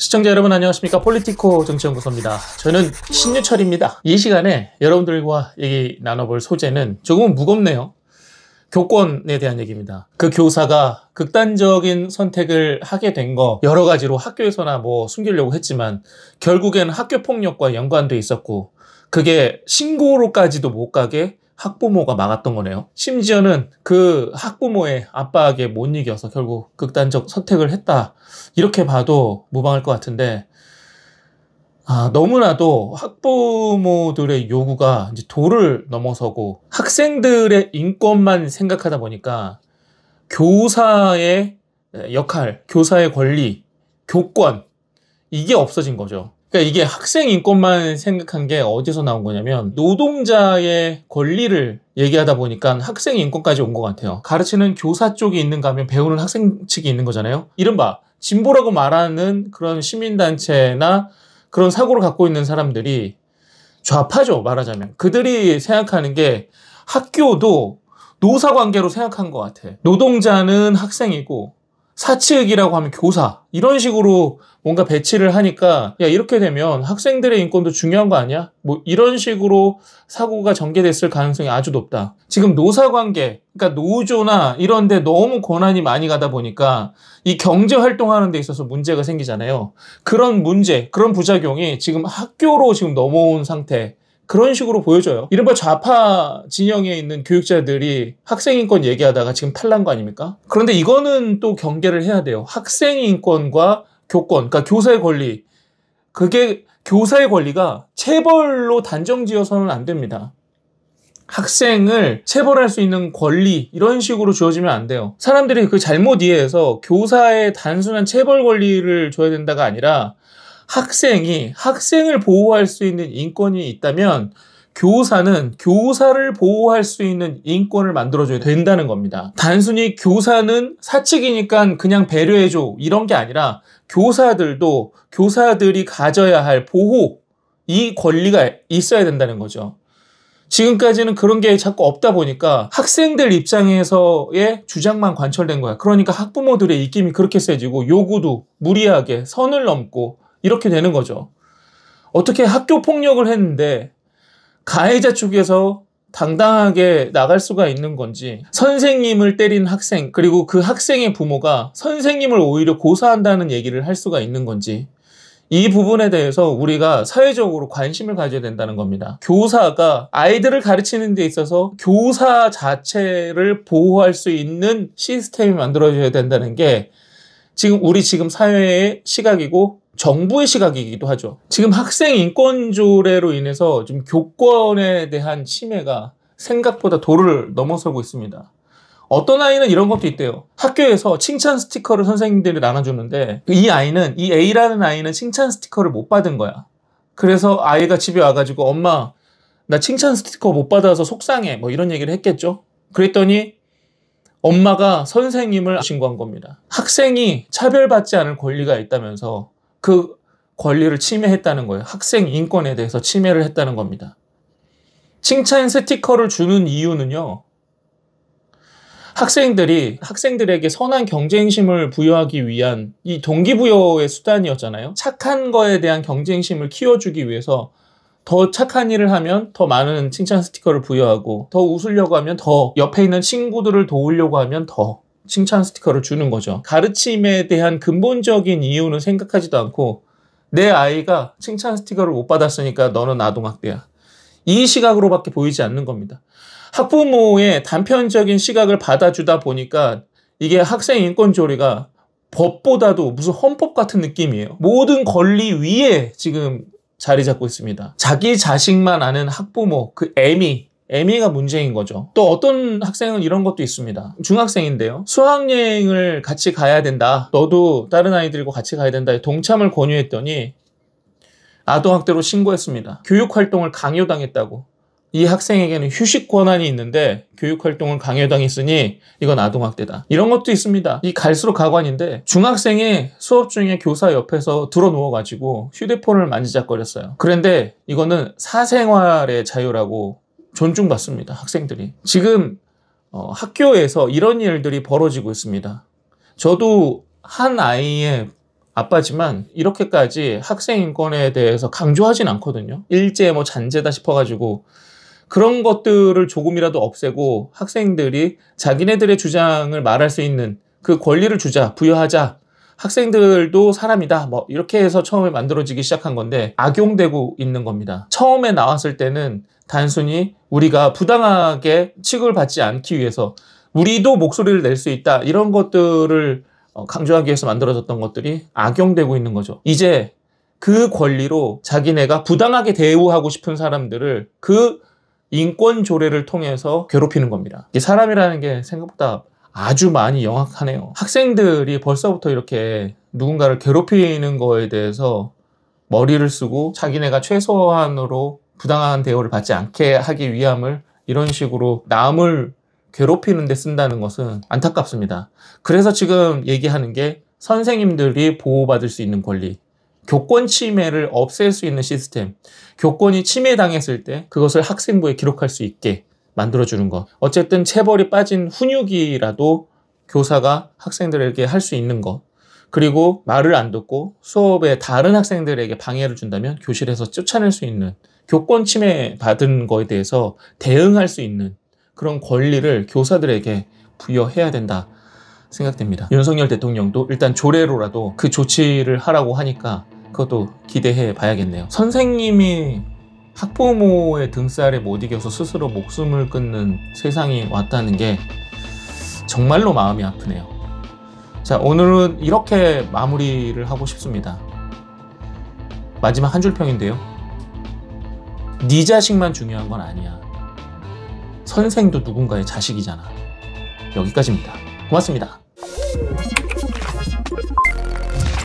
시청자 여러분 안녕하십니까? 폴리티코 정치연구소입니다. 저는 신유철입니다. 이 시간에 여러분들과 얘기 나눠볼 소재는 조금은 무겁네요. 교권에 대한 얘기입니다. 그 교사가 극단적인 선택을 하게 된 거 여러 가지로 학교에서나 숨기려고 했지만 결국엔 학교폭력과 연관돼 있었고 그게 신고로까지도 못 가게 학부모가 막았던 거네요. 심지어는 그 학부모의 압박에 못 이겨서 결국 극단적 선택을 했다. 이렇게 봐도 무방할 것 같은데 너무나도 학부모들의 요구가 이제 도를 넘어서고 학생들의 인권만 생각하다 보니까 교사의 역할, 교사의 권리, 교권 이게 없어진 거죠. 그러니까 이게 학생 인권만 생각한 게 어디서 나온 거냐면 노동자의 권리를 얘기하다 보니까 학생 인권까지 온 것 같아요. 가르치는 교사 쪽이 있는가 하면 배우는 학생 측이 있는 거잖아요. 이른바 진보라고 말하는 그런 시민단체나 그런 사고를 갖고 있는 사람들이 좌파죠, 말하자면. 그들이 생각하는 게 학교도 노사관계로 생각한 것 같아. 노동자는 학생이고 사측이라고 하면 교사, 이런 식으로 뭔가 배치를 하니까 야, 이렇게 되면 학생들의 인권도 중요한 거 아니야? 이런 식으로 사고가 전개됐을 가능성이 아주 높다. 지금 노사관계, 그러니까 노조나 이런 데 너무 권한이 많이 가다 보니까 이 경제 활동하는 데 있어서 문제가 생기잖아요. 그런 문제, 그런 부작용이 지금 학교로 지금 넘어온 상태, 그런 식으로 보여져요. 이른바 좌파 진영에 있는 교육자들이 학생인권 얘기하다가 지금 탈난 거 아닙니까? 그런데 이거는 또 경계를 해야 돼요. 학생인권과 교권, 그러니까 교사의 권리. 그게 교사의 권리가 체벌로 단정지어서는 안 됩니다. 학생을 체벌할 수 있는 권리, 이런 식으로 주어지면 안 돼요. 사람들이 그 잘못 이해해서 교사의 단순한 체벌 권리를 줘야 된다가 아니라 학생이 학생을 보호할 수 있는 인권이 있다면 교사는 교사를 보호할 수 있는 인권을 만들어줘야 된다는 겁니다. 단순히 교사는 사측이니까 그냥 배려해줘 이런 게 아니라 교사들도 교사들이 가져야 할 보호, 이 권리가 있어야 된다는 거죠. 지금까지는 그런 게 자꾸 없다 보니까 학생들 입장에서의 주장만 관철된 거야. 그러니까 학부모들의 입김이 그렇게 세지고 요구도 무리하게 선을 넘고 이렇게 되는 거죠. 어떻게 학교 폭력을 했는데 가해자 쪽에서 당당하게 나갈 수가 있는 건지, 선생님을 때린 학생, 그리고 그 학생의 부모가 선생님을 오히려 고소한다는 얘기를 할 수가 있는 건지, 이 부분에 대해서 우리가 사회적으로 관심을 가져야 된다는 겁니다. 교사가 아이들을 가르치는 데 있어서 교사 자체를 보호할 수 있는 시스템이 만들어져야 된다는 게 우리 사회의 시각이고 정부의 시각이기도 하죠. 지금 학생 인권 조례로 인해서 좀 교권에 대한 침해가 생각보다 도를 넘어서고 있습니다. 어떤 아이는 이런 것도 있대요. 학교에서 칭찬 스티커를 선생님들이 나눠주는데 이 A라는 아이는 칭찬 스티커를 못 받은 거야. 그래서 아이가 집에 와가지고 엄마 나 칭찬 스티커 못 받아서 속상해 이런 얘기를 했겠죠. 그랬더니 엄마가 선생님을 신고한 겁니다. 학생이 차별받지 않을 권리가 있다면서 그 권리를 침해했다는 거예요. 학생 인권에 대해서 침해를 했다는 겁니다. 칭찬 스티커를 주는 이유는요, 학생들에게 선한 경쟁심을 부여하기 위한 이 동기부여의 수단이었잖아요. 착한 거에 대한 경쟁심을 키워주기 위해서 더 착한 일을 하면 더 많은 칭찬 스티커를 부여하고, 더 웃으려고 하면 더, 옆에 있는 친구들을 도우려고 하면 더 칭찬 스티커를 주는 거죠. 가르침에 대한 근본적인 이유는 생각하지도 않고 내 아이가 칭찬 스티커를 못 받았으니까 너는 아동학대야, 이 시각으로밖에 보이지 않는 겁니다. 학부모의 단편적인 시각을 받아주다 보니까 이게 학생 인권 조례가 법보다도 무슨 헌법 같은 느낌이에요. 모든 권리 위에 지금 자리 잡고 있습니다. 자기 자식만 아는 학부모, 그 애미가 문제인 거죠. 또 어떤 학생은 이런 것도 있습니다. 중학생인데요. 수학여행을 같이 가야 된다. 너도 다른 아이들과 같이 가야 된다. 동참을 권유했더니 아동학대로 신고했습니다. 교육활동을 강요당했다고. 이 학생에게는 휴식 권한이 있는데 교육활동을 강요당했으니 이건 아동학대다. 이런 것도 있습니다. 이 갈수록 가관인데 중학생이 수업 중에 교사 옆에서 들어 누워가지고 휴대폰을 만지작거렸어요. 그런데 이거는 사생활의 자유라고 존중받습니다. 학생들이. 지금 학교에서 이런 일들이 벌어지고 있습니다. 저도 한 아이의 아빠지만 이렇게까지 학생 인권에 대해서 강조하진 않거든요. 일제 뭐 잔재다 싶어가지고 그런 것들을 조금이라도 없애고 학생들이 자기네들의 주장을 말할 수 있는 그 권리를 주자, 부여하자. 학생들도 사람이다. 뭐 이렇게 해서 처음에 만들어지기 시작한 건데 악용되고 있는 겁니다. 처음에 나왔을 때는 단순히 우리가 부당하게 취급을 받지 않기 위해서 우리도 목소리를 낼 수 있다. 이런 것들을 강조하기 위해서 만들어졌던 것들이 악용되고 있는 거죠. 이제 그 권리로 자기네가 부당하게 대우하고 싶은 사람들을 그 인권 조례를 통해서 괴롭히는 겁니다. 이 사람이라는 게 생각보다 아주 많이 영악하네요. 학생들이 벌써부터 이렇게 누군가를 괴롭히는 거에 대해서 머리를 쓰고 자기네가 최소한으로 부당한 대우를 받지 않게 하기 위함을 이런 식으로 남을 괴롭히는 데 쓴다는 것은 안타깝습니다. 그래서 지금 얘기하는 게 선생님들이 보호받을 수 있는 권리, 교권 침해를 없앨 수 있는 시스템, 교권이 침해당했을 때 그것을 학생부에 기록할 수 있게 만들어주는 것. 어쨌든 체벌이 빠진 훈육이라도 교사가 학생들에게 할 수 있는 것. 그리고 말을 안 듣고 수업에 다른 학생들에게 방해를 준다면 교실에서 쫓아낼 수 있는, 교권 침해 받은 거에 대해서 대응할 수 있는 그런 권리를 교사들에게 부여해야 된다 생각됩니다. 윤석열 대통령도 일단 조례로라도 그 조치를 하라고 하니까 그것도 기대해 봐야겠네요. 선생님이 학부모의 등살에 못 이겨서 스스로 목숨을 끊는 세상이 왔다는 게 정말로 마음이 아프네요. 자, 오늘은 이렇게 마무리를 하고 싶습니다. 마지막 한 줄 평인데요. 네 자식만 중요한 건 아니야. 선생도 누군가의 자식이잖아. 여기까지입니다. 고맙습니다.